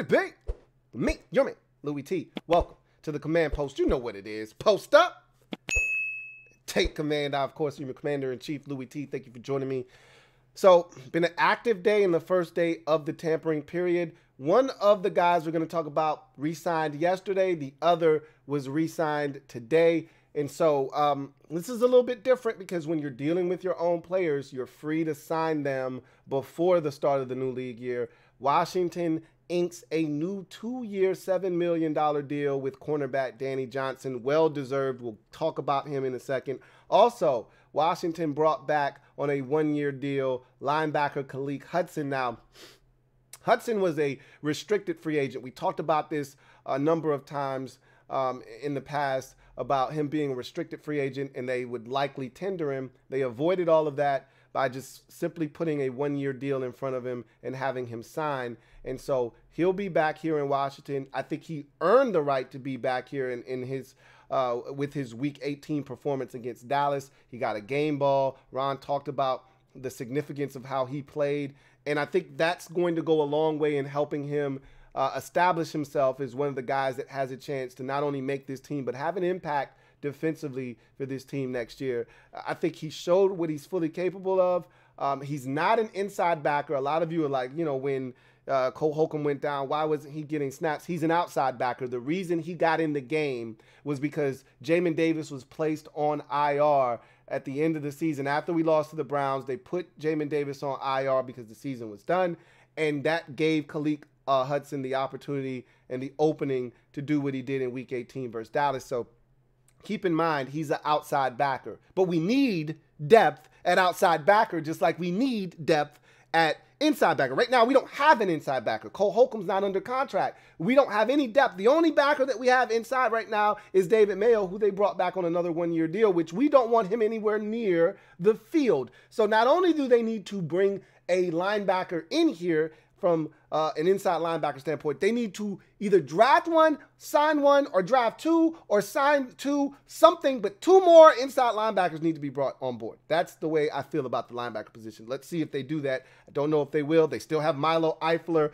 it be? Me, your man, Louie T. Welcome to the command post. You know what it is. Post up. Take command. Of course, you're Commander-in-Chief, Louie T. Thank you for joining me. So, been an active day in the first day of the tampering period. One of the guys we're going to talk about re-signed yesterday. The other was re-signed today. And so this is a little bit different because when you're dealing with your own players, you're free to sign them before the start of the new league year. Washington inks a new 2-year, $7 million deal with cornerback Danny Johnson. Well-deserved. We'll talk about him in a second. Also, Washington brought back on a 1-year deal linebacker Khaleke Hudson. Now, Hudson was a restricted free agent. We talked about this a number of times in the past about him being a restricted free agent, and they would likely tender him. They avoided all of that by just simply putting a 1-year deal in front of him and having him sign. And so he'll be back here in Washington. I think he earned the right to be back here in his with his Week 18 performance against Dallas. He got a game ball. Ron talked about the significance of how he played, and I think that's going to go a long way in helping him establish himself as one of the guys that has a chance to not only make this team, but have an impact defensively for this team next year. I think he showed what he's fully capable of. He's not an inside backer. A lot of you are like, you know, when Cole Holcomb went down, why wasn't he getting snaps? He's an outside backer. The reason he got in the game was because Jamin Davis was placed on IR at the end of the season. After we lost to the Browns, they put Jamin Davis on IR because the season was done, and that gave Khaleke Hudson the opportunity and the opening to do what he did in Week 18 versus Dallas. So keep in mind, he's an outside backer. But we need depth at outside backer, just like we need depth at inside backer. Right now, we don't have an inside backer. Cole Holcomb's not under contract. We don't have any depth. The only backer that we have inside right now is David Mayo, who they brought back on another 1-year deal, which we don't want him anywhere near the field. So not only do they need to bring a linebacker in here from an inside linebacker standpoint, they need to either draft one, sign one, or draft two, or sign two, something, but 2 more inside linebackers need to be brought on board. That's the way I feel about the linebacker position. Let's see if they do that. I don't know if they will. They still have Milo Eifler,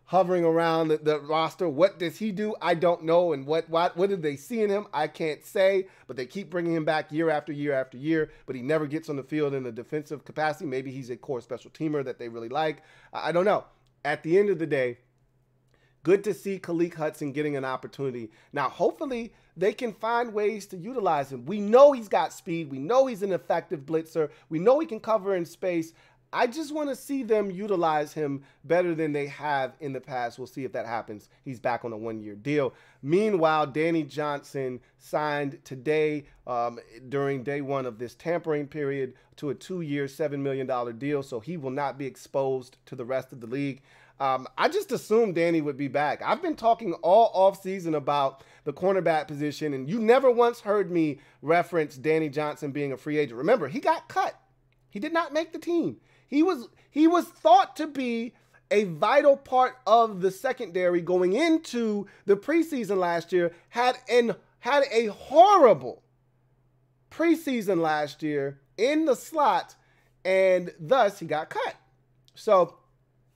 hovering around the roster. What does he do? I don't know. And what did they see in him? I can't say, but they keep bringing him back year after year after year, but he never gets on the field in a defensive capacity. Maybe he's a core special teamer that they really like. I don't know. At the end of the day, good to see Khaleke Hudson getting an opportunity. Now, hopefully, they can find ways to utilize him. We know he's got speed. We know he's an effective blitzer. We know he can cover in space. I just want to see them utilize him better than they have in the past. We'll see if that happens. He's back on a 1-year deal. Meanwhile, Danny Johnson signed today during day 1 of this tampering period to a 2-year, $7 million deal, so he will not be exposed to the rest of the league. I just assumed Danny would be back. I've been talking all offseason about the cornerback position, and you never once heard me reference Danny Johnson being a free agent. Remember, he got cut. He did not make the team. He was thought to be a vital part of the secondary going into the preseason last year, had a horrible preseason last year in the slot, and thus he got cut. So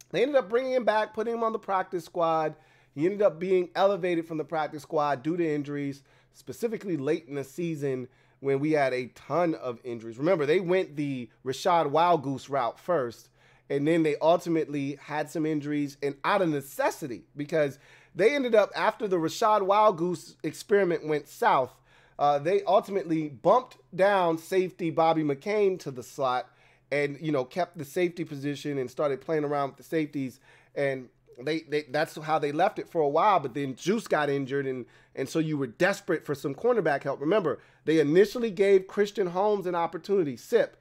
they ended up bringing him back, putting him on the practice squad. He ended up being elevated from the practice squad due to injuries, specifically late in the season when we had a ton of injuries. Remember, they went the Rashad Wildgoose route first, and then they ultimately had some injuries, and out of necessity, because they ended up, after the Rashad Wildgoose experiment went south, they ultimately bumped down safety Bobby McCain to the slot and, kept the safety position and started playing around with the safeties. And that's how they left it for a while. But then Juice got injured, and so you were desperate for some cornerback help. Remember, they initially gave Christian Holmes an opportunity. SIP.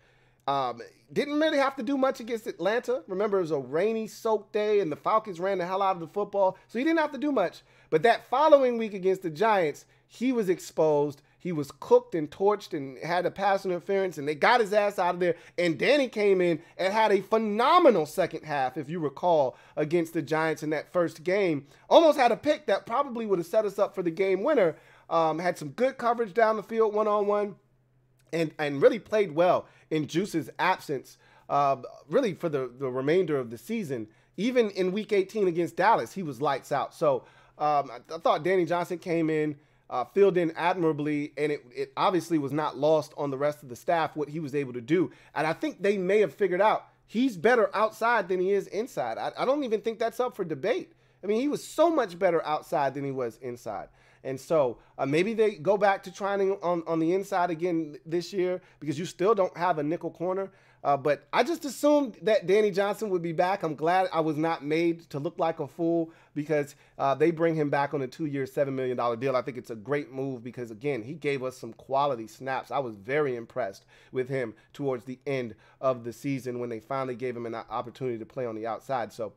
Didn't really have to do much against Atlanta. Remember, it was a rainy, soaked day, and the Falcons ran the hell out of the football, so he didn't have to do much. But that following week against the Giants, he was exposed. He was cooked and torched and had a pass interference, and they got his ass out of there. And Danny came in and had a phenomenal second half, if you recall, against the Giants in that first game. Almost had a pick that probably would have set us up for the game winner. Had some good coverage down the field one-on-one, and really played well in Juice's absence, really for the remainder of the season. even in Week 18 against Dallas, he was lights out. So I thought Danny Johnson came in, filled in admirably, and it obviously was not lost on the rest of the staff what he was able to do. And I think they may have figured out he's better outside than he is inside. I don't even think that's up for debate. I mean, he was so much better outside than he was inside. And so maybe they go back to trying on the inside again this year because you still don't have a nickel corner. But I just assumed that Danny Johnson would be back. I'm glad I was not made to look like a fool because they bring him back on a 2-year, $7 million deal. I think it's a great move because, again, he gave us some quality snaps. I was very impressed with him towards the end of the season when they finally gave him an opportunity to play on the outside. So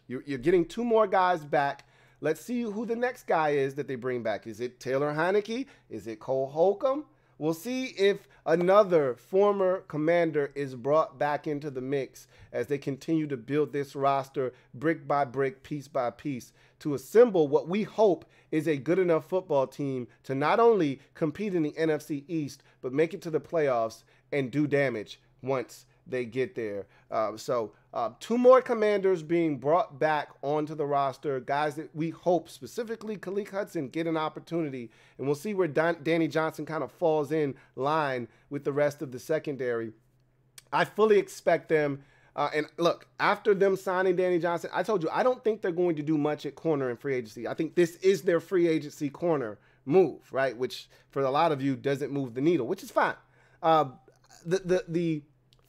you're getting 2 more guys back. Let's see who the next guy is that they bring back. Is it Taylor Heineke? Is it Cole Holcomb? We'll see if another former Commander is brought back into the mix as they continue to build this roster brick by brick, piece by piece, to assemble what we hope is a good enough football team to not only compete in the NFC East, but make it to the playoffs and do damage once they get there. So 2 more Commanders being brought back onto the roster, guys that we hope, specifically Khaleke Hudson, get an opportunity, and we'll see where Danny Johnson kind of falls in line with the rest of the secondary. I fully expect them, and look, after them signing Danny Johnson, I told you, I don't think they're going to do much at corner in free agency. I think this is their free agency corner move, right, which for a lot of you doesn't move the needle, which is fine. The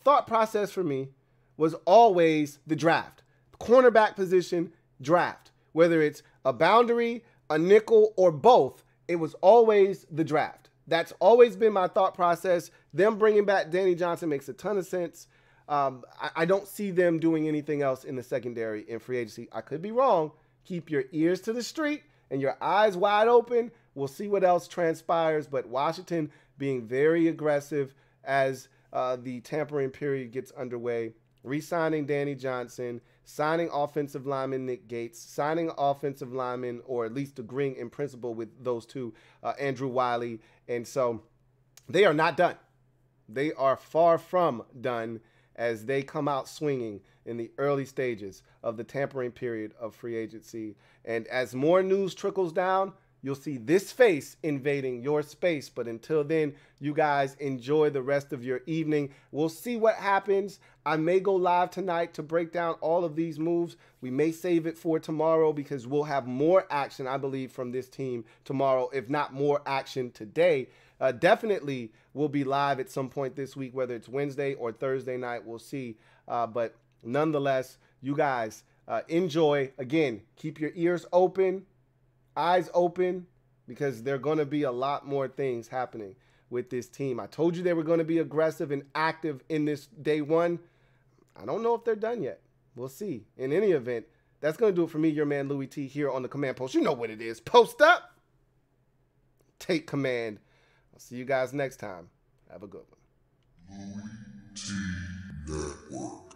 thought process for me was always the draft. Cornerback position, draft. Whether it's a boundary, a nickel, or both, it was always the draft. That's always been my thought process. Them bringing back Danny Johnson makes a ton of sense. I don't see them doing anything else in the secondary in free agency. I could be wrong. Keep your ears to the street and your eyes wide open. We'll see what else transpires. But Washington being very aggressive as the tampering period gets underway, re-signing Danny Johnson, signing offensive lineman Nick Gates, signing offensive lineman, or at least agreeing in principle with those 2, Andrew Wiley. And so they are not done. They are far from done as they come out swinging in the early stages of the tampering period of free agency. And as more news trickles down, you'll see this face invading your space. But until then, you guys enjoy the rest of your evening. We'll see what happens. I may go live tonight to break down all of these moves. We may save it for tomorrow because we'll have more action, I believe, from this team tomorrow, if not more action today. Definitely we'll be live at some point this week, whether it's Wednesday or Thursday night. We'll see. But nonetheless, you guys enjoy. Again, keep your ears open, eyes open, because there are going to be a lot more things happening with this team. I told you they were going to be aggressive and active in this day one. I don't know if they're done yet. We'll see. In any event, that's going to do it for me, your man Louie T, here on the Command Post. You know what it is. Post up. Take command. I'll see you guys next time. Have a good one. LouieTeeNetwork.